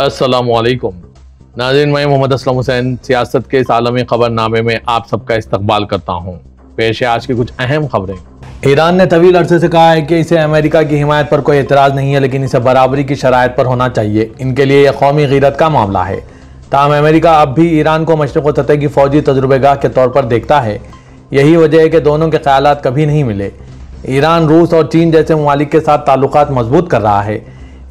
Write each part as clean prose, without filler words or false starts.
अस्सलामुअलैकुम नाज़रीन, मैं मोहम्मद असलम हुसैन सियासत के इस आलमी खबरनामे में आप सबका इस्तकबाल करता हूँ। पेश है आज की कुछ अहम खबरें। ईरान ने तवील अरसे से कहा है कि इसे अमेरिका की हिमायत पर कोई एतराज़ नहीं है, लेकिन इसे बराबरी की शराइत पर होना चाहिए। इनके लिए यह कौमी गीरत का मामला है। ताहम अमेरिका अब भी ईरान को मशरिक़ व सतह की फ़ौजी तजुर्बेगाह के तौर पर देखता है। यही वजह है कि दोनों के ख़यालात कभी नहीं मिले। ईरान रूस और चीन जैसे ममालिक के साथ ताल्लुकात मजबूत कर रहा है।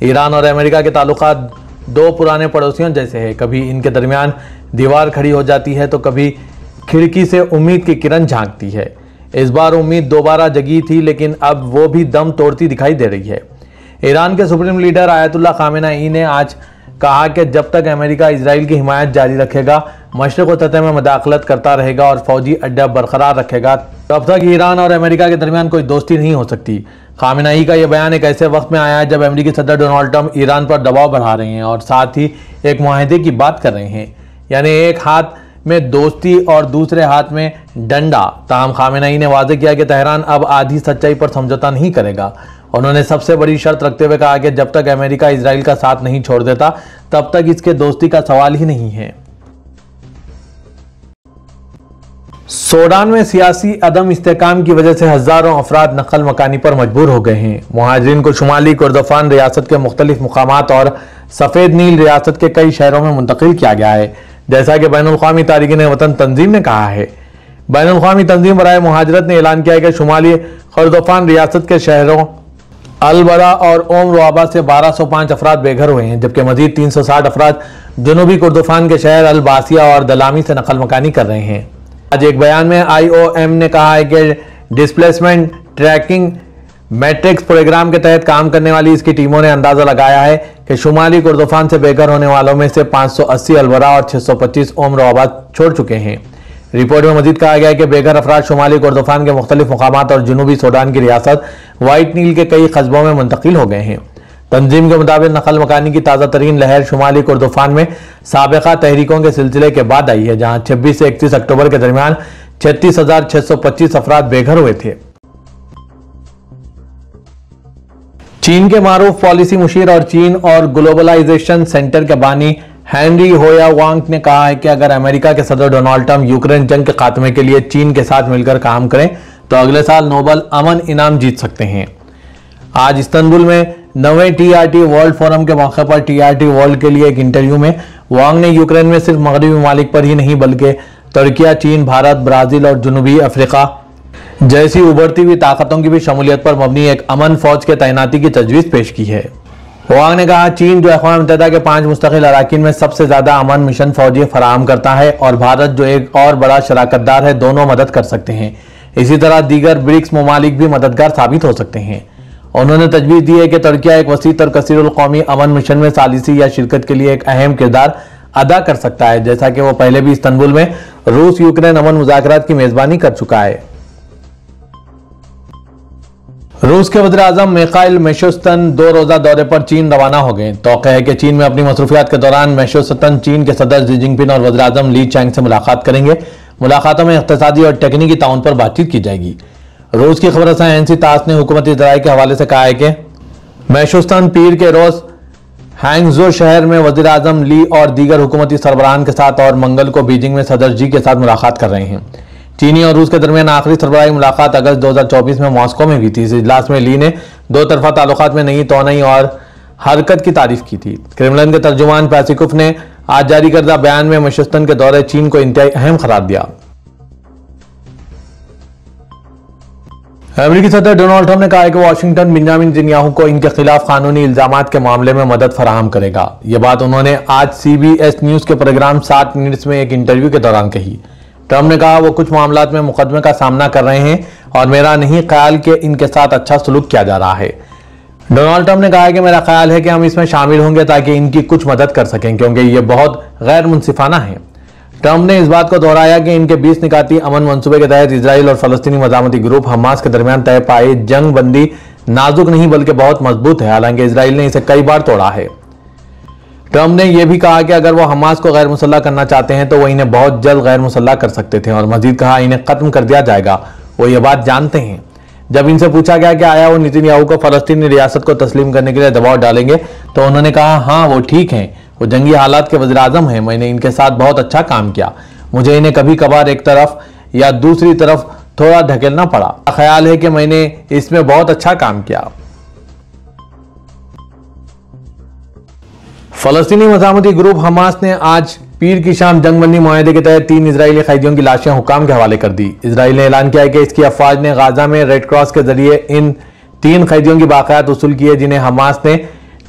ईरान और अमेरिका के ताल्लुकात दो पुराने पड़ोसियों जैसे है। कभी इनके दरमियान दीवार खड़ी हो जाती है तो कभी खिड़की से उम्मीद की किरण झांकती है। इस बार उम्मीद दोबारा जगी थी, लेकिन अब वो भी दम तोड़ती दिखाई दे रही है। ईरान के सुप्रीम लीडर आयतुल्लाह खामेनेई ने आज कहा कि जब तक अमेरिका इजराइल की हिमायत जारी रखेगा, मशरिक़ व सतह में मदाखलत करता रहेगा और फौजी अड्डा बरकरार रखेगा, तब तक ईरान और अमेरिका के दरमियान कोई दोस्ती नहीं हो सकती। खामेनेई का यह बयान एक ऐसे वक्त में आया है जब अमेरिकी सदर डोनाल्ड ट्रंप ईरान पर दबाव बढ़ा रहे हैं और साथ ही एक मुआहदे की बात कर रहे हैं, यानी एक हाथ में दोस्ती और दूसरे हाथ में डंडा। ताहम खामेनेई ने वाज़ेह किया कि तेहरान अब आधी सच्चाई पर समझौता नहीं करेगा। उन्होंने सबसे बड़ी शर्त रखते हुए कहा कि जब तक अमेरिका इजराइल का साथ नहीं छोड़ देता, तब तक इसके दोस्ती का सवाल ही नहीं है। सूडान में सियासी अदम इस्तेकाम की वजह से हजारों अफराद नकल मकानी पर मजबूर हो गए हैं। मुहाजिरीन को शुमाली कुर्दोफान रियासत के मुख्तलिफ मुकामात और सफ़ेद नील रियासत के कई शहरों में मुंतकिल किया गया है, जैसा कि बैनुल-अक़वामी तारिकीन वतन तंजीम ने कहा है। बैनुल-अक़वामी तंजीम बराए मुहाजिरत ने ऐलान किया है कि शुमाली कुर्दोफान रियासत के शहरों अल-बरा और ओम रुआबा से 1205 अफराद बेघर हुए हैं, जबकि मजीद 360 अफराद जनूबी कुर्दोफान के शहर अल-बासिया और दलामी से नकल मकानी कर रहे हैं। आज एक बयान में IOM ने कहा है कि डिस्प्लेसमेंट ट्रैकिंग मैट्रिक्स प्रोग्राम के तहत काम करने वाली इसकी टीमों ने अंदाजा लगाया है कि शुमाली कुर्दोफान से बेघर होने वालों में से 580 अल-बरा और 625 ओम रुआबा छोड़ चुके हैं। रिपोर्ट में मजीद कहा गया है कि बेघर अफराद शुमाली कुर्दोफान के मुख्तलिफ मुकामात और जनूबी सूडान की रियासत व्हाइट नील के कई कस्बों में मुंतकिल हो गए हैं। तंजीम के मुताबिक नकल मकानी की ताज़ा तरीन लहर शुमाली कुर्दोफान में साबिका तहरीकों के सिलसिले के बाद आई है, जहां 26 से 31 अक्टूबर के दरमियान 36,625 अफराद बेघर हुए थे। चीन के मारूफ पॉलिसी मुशीर और चीन और ग्लोबलाइजेशन सेंटर के बानी हेनरी होयावांग ने कहा है कि अगर अमेरिका के सदर डोनाल्ड ट्रंप यूक्रेन जंग के खात्मे के लिए चीन के साथ मिलकर काम करें तो अगले साल नोबल अमन इनाम जीत सकते हैं। आज इस्तांबुल में 9वें TRT वर्ल्ड फोरम के मौके पर TRT वर्ल्ड के लिए एक इंटरव्यू में वांग ने यूक्रेन में सिर्फ मगरबी ममालिक पर ही नहीं बल्कि तुर्की, चीन, भारत, ब्राजील और जनूबी अफ्रीका जैसी उभरती हुई ताकतों की भी शमूलियत पर मबनी एक अमन फौज के तैनाती की तजवीज़ पेश की है। वांग ने कहा, चीन जो अक़वाम मुत्तहिदा के 5 मुस्तकिल अराकीन में सबसे ज्यादा अमन मिशन फौजी फराहम करता है और भारत जो एक और बड़ा शराकतदार है, दोनों मदद कर सकते हैं। इसी तरह दीगर ब्रिक्स ममालिक भी मददगार साबित हो सकते हैं। उन्होंने तजवीज़ दी है कि तुर्की एक वसी और कसीरुल कौमी अमन मिशन में सालिसी या शिरकत के लिए एक अहम किरदार अदा कर सकता है, जैसा कि वो पहले भी इस्तांबुल में रूस यूक्रेन अमन मुज़ाकरात की मेजबानी कर चुका है। रूस के वज़ीर-ए-आज़म मिखाइल मिशोस्तान 2 रोज़ा दौरे पर चीन रवाना हो गए। तौक़ा है कि चीन में अपनी मसरूफियात के दौरान मिशोस्तान चीन के सदर शी जिनपिंग और वज़ीर-ए-आज़म ली चैंग से मुलाकात करेंगे। मुलाकातों में इक़्तिसादी और टेक्निकी ताउन पर बातचीत की जाएगी। रूस की खबर रसां एनसी तास ने हुकूमती ज़राए के हवाले से कहा है कि मिशोस्तान पीर के रोज़ हैंगजो शहर में वज़ीर-ए-आज़म ली और दीगर हुकूमती सरबराहान के साथ और मंगल को बीजिंग में सदर जी के साथ मुलाकात कर रहे हैं। चीनी और रूस के दरमियान आखिरी सरबराही मुलाकात अगस्त 2024 में मॉस्को में हुई थी। इस इजलास में ली ने दो तरफा ताल्लुकात में नई तोनई और हरकत की तारीफ की थी। क्रेमलिन के तर्जुमान पेस्कोव ने आज जारी करदा बयान में मिशोस्तान के दौरे चीन को इंतहाई अहम करार दिया। अमेरिकी सदर डोनाल्ड ट्रंप ने कहा है कि वाशिंगटन बेंजामिन नेतन्याहू को इनके खिलाफ कानूनी इल्जामात के मामले में मदद फराहम करेगा। यह बात उन्होंने आज CBS न्यूज के प्रोग्राम 60 मिनट्स में एक इंटरव्यू के दौरान कही। ट्रंप ने कहा, वो कुछ मामलात में मुकदमे का सामना कर रहे हैं और मेरा नहीं ख्याल कि इनके साथ अच्छा सलूक किया जा रहा है। डोनाल्ड ट्रंप ने कहा है कि मेरा ख्याल है कि हम इसमें शामिल होंगे ताकि इनकी कुछ मदद कर सकें, क्योंकि ये बहुत गैर मुनसिफाना है। ट्रंप ने इस बात को दोहराया कि इनके 20 निकाती अमन मंसूबे के तहत इजराइल और फलस्तीनी मज़ामती ग्रुप हमास के दरमियान तय पाए जंग बंदी नाजुक नहीं बल्कि बहुत मजबूत है, हालांकि इजराइल ने इसे कई बार तोड़ा है। ट्रंप ने यह भी कहा कि अगर वो हमास को गैर मुसल्लह करना चाहते हैं तो वो इन्हें बहुत जल्द गैर मुसल्लह कर सकते थे और मजीद कहा, इन्हें खत्म कर दिया जाएगा। वो ये बात जानते हैं। जब इनसे पूछा गया कि आया वो नेतन्याहू को फलस्तीनी रियासत को तस्लीम करने के लिए दबाव डालेंगे तो उन्होंने कहा, हाँ वो ठीक है, वो जंगी हालात के वज़ीर आज़म हैं। मैंने इनके साथ बहुत अच्छा काम किया। मुझे इन्हें कभी कभार एक तरफ या दूसरी तरफ थोड़ा ढकेलना पड़ा। ख्याल है कि मैंने इसमें बहुत अच्छा काम किया। फलस्तीनी मज़ामती ग्रुप हमास ने आज पीर की शाम जंगबंदी मुआहदे के तहत 3 इजरायली कैदियों की लाशें हुकाम के हवाले कर दी। इसराइल ने ऐलान किया है कि इसकी अफवाज ने गाजा में रेड क्रॉस के जरिए इन 3 कैदियों की बाक़यात वसूल की है, जिन्हें हमास ने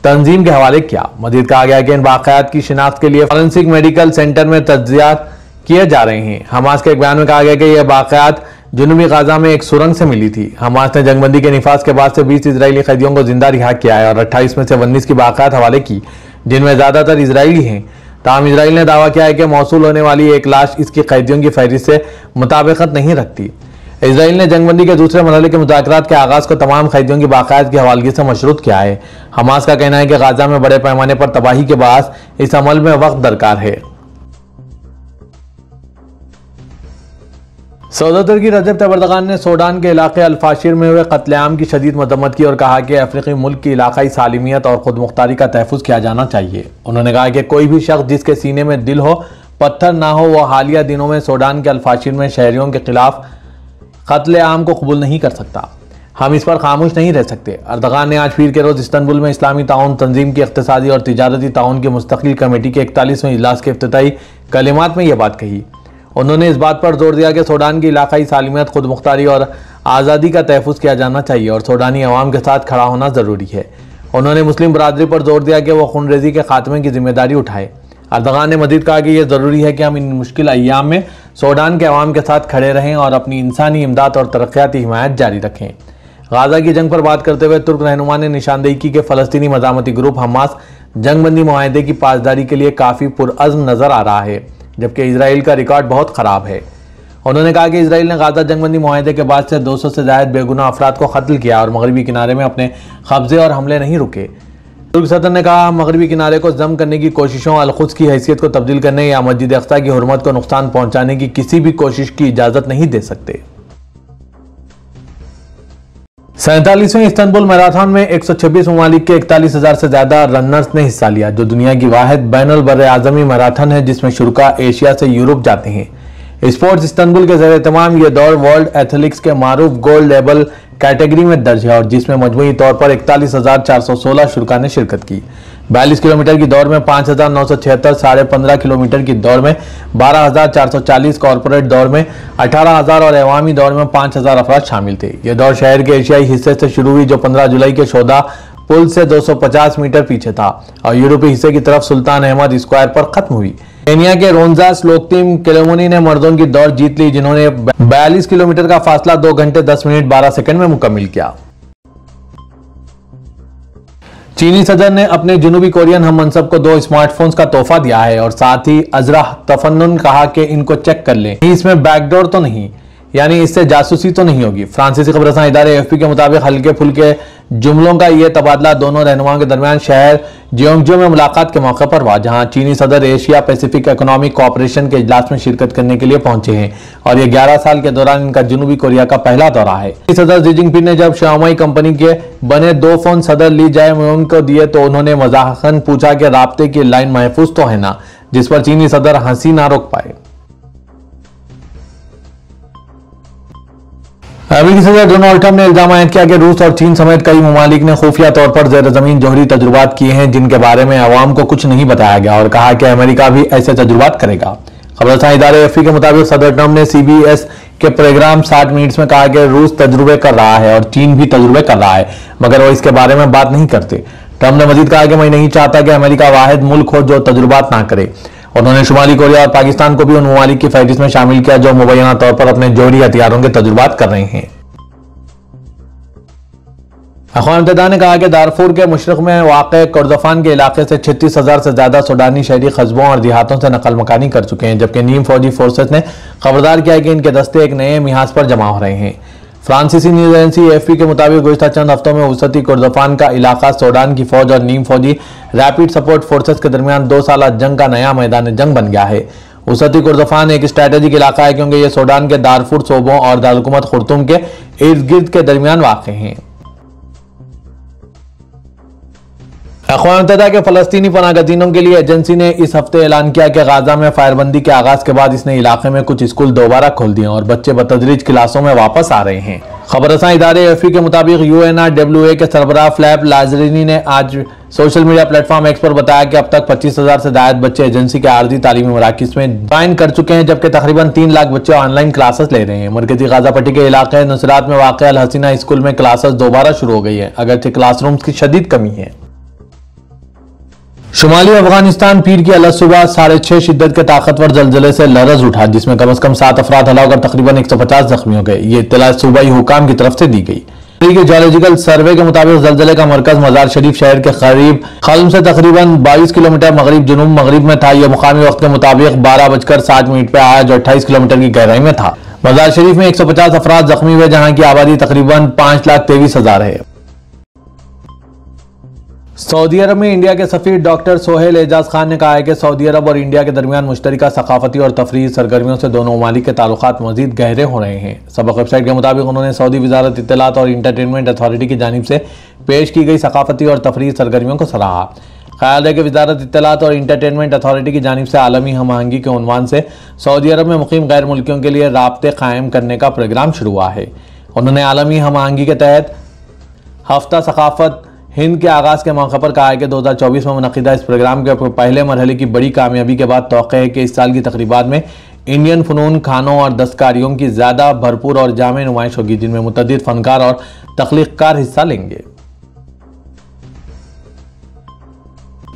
तंजीम के हवाले किया। मजीद कहा गया कि इन बाक़यात की शिनाख्त के लिए फॉरेंसिक मेडिकल सेंटर में तज्ज़ियात किए जा रहे हैं। हमास के एक बयान में कहा गया कि यह बाक़यात जनूबी गाजा में एक सुरंग से मिली थी। हमास ने जंगबंदी के निफाज के बाद से 20 इजरायली कैदियों को जिंदा रिहा किया है और 28 में से 19 की बाक़यात हवाले की, जिनमें ज्यादातर इजरायली हैं। ताहम इसराइल ने दावा किया है कि मौसूल होने वाली एक लाश इसकी कैदियों की फहरिस्त से मुताबिकत नहीं रखती। इसराइल ने जंगबंदी के दूसरे मरहले के मुज़ाकरात के आगाज़ को तमाम कैदियों की बाक़ायदगी की हवालगी से मशरूत किया है। हमास का कहना है कि गाजा में बड़े पैमाने पर तबाही के बाद इस अमल में वक्त दरकार है। सऊदी तुर्की रजब तैयब एर्दोगान ने सूडान के इलाके अल-फाशिर में हुए कत्लेआम की शदीद मजम्मत की और कहा कि अफ्रीकी मुल्क की इलाकाई सालिमियत और खुद मुख्तारी का तहफ़्फ़ुज़ किया जाना चाहिए। उन्होंने कहा कि कोई भी शख्स जिसके सीने में दिल हो, पत्थर ना हो, वो हालिया दिनों में सूडान के अल-फाशिर में शहरियों के खिलाफ कत्लेआम को कबूल नहीं कर सकता। हम इस पर खामोश नहीं रह सकते। एर्दोगान ने आज पीर के रोज़ इस्तांबुल में इस्लामी ताउन तंजीम की इक़्तिसादी और तिजारती ताउन की मुस्तकिल कमेटी के 41वें इजलास के इफ्तिताई कलिमात में यह बात कही। उन्होंने इस बात पर जोर दिया कि सूडान की इलाकाई सालिमियत, खुद मुख्तारी और आज़ादी का तहफ़्फ़ुज़ किया जाना चाहिए और सूडानी अवाम के साथ खड़ा होना ज़रूरी है। उन्होंने मुस्लिम बरादरी पर जोर दिया कि वह खूनरेज़ी के खात्मे की जिम्मेदारी उठाए। एर्दोगान ने मज़ीद कहा कि यह ज़रूरी है कि हम इन मुश्किल अय्याम में सूडान के अवाम के साथ खड़े रहें और अपनी इंसानी इमदाद और तरक्याती हिमायत जारी रखें। गाज़ा की जंग पर बात करते हुए तुर्क रहनुमा ने निशानदेही की कि फ़लस्तीनी मज़ामती ग्रुप हमास जंगबंदी मुआहदे की पासदारी के लिए काफ़ी पुरअज़्म नज़र आ रहा है, जबकि इसराइल का रिकॉर्ड बहुत ख़राब है। उन्होंने कहा कि इसराइल ने गाज़ा जंगबंदी मुआहदे के बाद से 200 से ज़ायद बेगुनाह अफराद को कत्ल किया और मगरबी किनारे में अपने कब्जे और हमले नहीं रुके। तुर्क सदर ने कहा, हम मगरबी किनारे को जम करने की कोशिशों, अल-कुद्स की हैसियत को तब्दील करने या मस्जिद अक़सा की हुर्मत को नुकसान पहुँचाने की किसी भी कोशिश की इजाज़त नहीं दे सकते। 47वें इस्तांबुल मैराथन में 126 ममालिक के 41,000 से ज्यादा रनर्स ने हिस्सा लिया, जो दुनिया की वाहिद बैनुल बर्रे आज़मी मैराथन है जिसमें शुरका एशिया से यूरोप जाते हैं। स्पोर्ट्स इस्तांबुल के ज़रिए तमाम ये दौड़ वर्ल्ड एथलेटिक्स के मारूफ गोल्ड लेवल कैटेगरी में दर्ज है और जिसमें मजमूई तौर पर 41,416 शुरका ने शिरकत की। 42 किलोमीटर की दौड़ में 5,976, 15.5 किलोमीटर की दौड़ में 12,440, कॉर्पोरेट दौड़ में 18,000 और अवामी दौड़ में 5,000 अफराद शामिल थे। यह दौड़ शहर के एशियाई हिस्से से शुरू हुई, जो 15 जुलाई के शोदा पुल से 250 मीटर पीछे था और यूरोपीय हिस्से की तरफ सुल्तान अहमद स्क्वायर पर खत्म हुई। केनिया के रोंजा स्लोक्तिम केलेमुनी ने मर्दों की दौड़ जीत ली, जिन्होंने 42 किलोमीटर का फासला 2 घंटे 10 मिनट 12 सेकंड में मुकम्मिल किया। चीनी सदर ने अपने जनूबी कोरियन हम मनसब को 2 स्मार्टफोन्स का तोहफा दिया है और साथ ही अजरा तफन्नुन कहा कि इनको चेक कर लें, इसमें बैकडोर तो नहीं, यानी इससे जासूसी तो नहीं होगी। फ्रांसीसी खबरसां इदारे एएफपी के मुताबिक हल्के फुल्के जुमलों का यह तबादला दोनों रहनुमाओं के दरमियान शहर जियोंगजो में मुलाकात के मौके पर हुआ, जहां चीनी सदर एशिया पैसिफिक इकोनॉमिक कोऑपरेशन के इजलास में शिरकत करने के लिए पहुंचे हैं और यह 11 साल के दौरान इनका जनूबी कोरिया का पहला दौरा है। सदर शी जिनपिंग ने जब शाओमी कंपनी के बने 2 फोन सदर ली जाए में उनको दिए तो उन्होंने मजाकन पूछा कि राब्ते की लाइन महफूज तो है ना, जिस पर चीनी सदर हंसी ना रोक पाए। अमेरिकी सदर डोनाल्ड ट्रंप ने इल्जाम आयद किया कि रूस और चीन समेत कई ममालिक ने खुफिया तौर पर जेर जमीन जौहरी तजुर्बात किए हैं, जिनके बारे में अवाम को कुछ नहीं बताया गया, और कहा कि अमेरिका भी ऐसे तजुर्बात करेगा। खबरसां इदारे एएफपी के मुताबिक सदर ट्रंप ने सीबीएस के प्रोग्राम 60 मिनट्स में कहा कि रूस तजुर्बे कर रहा है और चीन भी तजुर्बे कर रहा है, मगर वो इसके बारे में बात नहीं करते। ट्रंप ने मजीद कहा कि मैं नहीं चाहता कि अमेरिका वाहिद मुल्क हो जो तजुर्बात ना करे। उन्होंने शुमाली कोरिया और पाकिस्तान को भी उन ममालिक की फहरिस्त में शामिल किया जो मुबैना तौर पर अपने जौहरी हथियारों के तजुर्बात कर रहे हैं। अक़वाम मुत्तहिदा ने कहा कि दारफूर के मशरक़ में वाक़े कुर्दफान के इलाके से 36,000 से ज्यादा सूडानी शहरी कस्बों और देहातों से नकल मकानी कर चुके हैं, जबकि नीम फौजी फोर्सेस ने खबरदार किया है कि इनके दस्ते एक नए मिहाज पर जमा हो रहे हैं। फ्रांसीसी न्यूज एजेंसी एएफपी के मुताबिक गुज़िश्ता चंद हफ्तों में वसती कुर्दफान का इलाका सूडान की फौज और नीम फौजी रैपिड सपोर्ट फोर्सेस के दरमियान 2 साल जंग का नया मैदान जंग बन गया है। वसती कुर्दफान एक स्ट्रैटेजिक इलाका है क्योंकि यह सूडान के दारफूर सूबों और दारकूमत खुर्तुम के इर्द गिर्द के दरमियान वाक़ हैं। अक़वाम मुत्तहिदा के फ़लस्तीनी पनाहगज़ीनों के लिए एजेंसी ने इस हफ्ते ऐलान किया कि गाज़ा में फायरबंदी के आगाज़ के बाद इसने इलाके में कुछ स्कूल दोबारा खोल दिए और बच्चे बतदरीज क्लासों में वापस आ रहे हैं। खबरसां इदारे AFP के मुताबिक UNRWA के सरबराह फ्लैप लाजरीनी ने आज सोशल मीडिया प्लेटफॉर्म X पर बताया कि अब तक 25,000 से ज़ायद बच्चे एजेंसी के आर्जी तालीमी मराकिज़ में ज्वाइन कर चुके हैं, जबकि तकरीबन 3 लाख बच्चे ऑनलाइन क्लासेस ले रहे हैं। मरकजी गाज़ा पट्टी के इलाके नुसरात में वाक़ अल हसीना स्कूल में क्लासेस दोबारा शुरू हो गई है, अगरचे क्लासरूम्स की शदीद कमी है। शुमाली अफगानिस्तान पीर की अलग सुबह 6:30 शिद्दत के ताकतवर जलजले से लरज उठा, जिसमें कम से कम 7 अफराद हलाक और तकरीबन 150 जख्मी हो गए। ये इत्तला सूबाई हुकाम की तरफ से दी गई। जियोलॉजिकल सर्वे के मुताबिक जलजले का मरकज मजार शरीफ शहर के करीब खल्म से तकरीबन 22 किलोमीटर मगरिब जुनूब मगरिब में था। यह मुकामी वक्त के मुताबिक 12:60 पे आया, जो 28 किलोमीटर की गहराई में था। मजार शरीफ में 150 अफराद जख्मी हुए, जहां की आबादी तकरीबन 5,23,000 है। सऊदी अरब में इंडिया के सफीर डॉक्टर सोहेल एजाज खान ने कहा है कि सऊदी अरब और इंडिया के दरमियान मुश्तरका सकाफती और तफरीही सरगर्मियों से दोनों ममालिक के ताल्लुकात मजीद गहरे हो रहे हैं। सबक वेबसाइट के मुताबिक उन्होंने सऊदी वजारत इत्तलात और इंटरटेनमेंट अथॉरिटी की जानिब से पेश की गई सकाफती और तफरीही सरगर्मियों को सराहा। ख्याल है कि वजारत इत्तलात और इंटरटेनमेंट अथॉरिटी की जानिब से आलमी हम आहंगी के उन्वान से सऊदी अरब में मुकीम गैर मुल्कियों के लिए राब्ते कायम करने का प्रोग्राम शुरू हुआ है। उन्होंने आलमी हम आहंगी के तहत हफ्ता सकाफत हिंद के आगाज़ के मौके पर कहा है कि 2024 में मुनक़िदा इस प्रोग्राम के पहले मरहले की बड़ी कामयाबी के बाद तौक़े है कि इस साल की तकरीबात में इंडियन फ़नून, खानों और दस्तकारियों की ज़्यादा भरपूर और जामे नुमाइश होगी, जिनमें मुतअद्दिद फ़नकार और तख्लीक़कार हिस्सा लेंगे।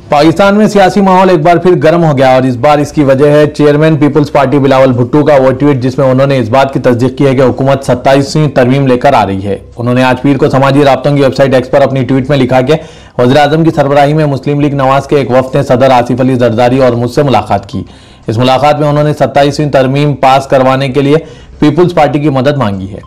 पाकिस्तान में सियासी माहौल एक बार फिर गर्म हो गया और इस बार इसकी वजह है चेयरमैन पीपल्स पार्टी बिलावल भुट्टो का वो ट्वीट, जिसमें उन्होंने इस बात की तस्दीक की है कि हुकूमत 27वीं तरमीम लेकर आ रही है। उन्होंने आज पीर को समाजी राब्तों की वेबसाइट X पर अपनी ट्वीट में लिखा कि वज़ीर-ए-आज़म की सरबराही में मुस्लिम लीग नवाज के एक वफ़द ने सदर आसिफ अली जरदारी और मुझसे मुलाकात की। इस मुलाकात में उन्होंने 27वीं तरमीम पास करवाने के लिए पीपल्स पार्टी की मदद मांगी है।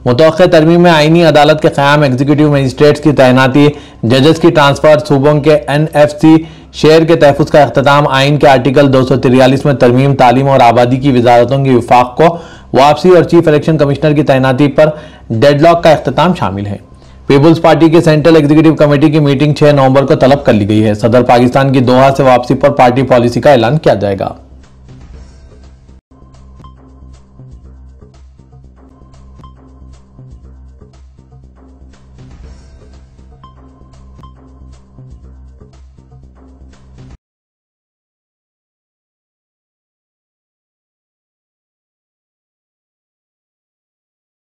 मुतवक्किया तरमीम में आईनी अदालत के क़याम, एग्जीक्यूटिव मजिस्ट्रेट्स की तैनाती, जजेस की ट्रांसफर, सूबों के NFC शेयर के तहफ़्फ़ुज़ का इख्तिताम, आइन के आर्टिकल 243 में तरमीम, तालीम और आबादी की वजारतों की विफाक को वापसी और चीफ इलेक्शन कमिश्नर की तैनाती पर डेडलॉक का इख्तिताम शामिल है। पीपल्स पार्टी की सेंट्रल एग्जीक्यूटिव कमेटी की मीटिंग 6 नवंबर को तलब कर ली गई है। सदर पाकिस्तान की दोहा से वापसी पर पार्टी पॉलिसी का ऐलान किया जाएगा।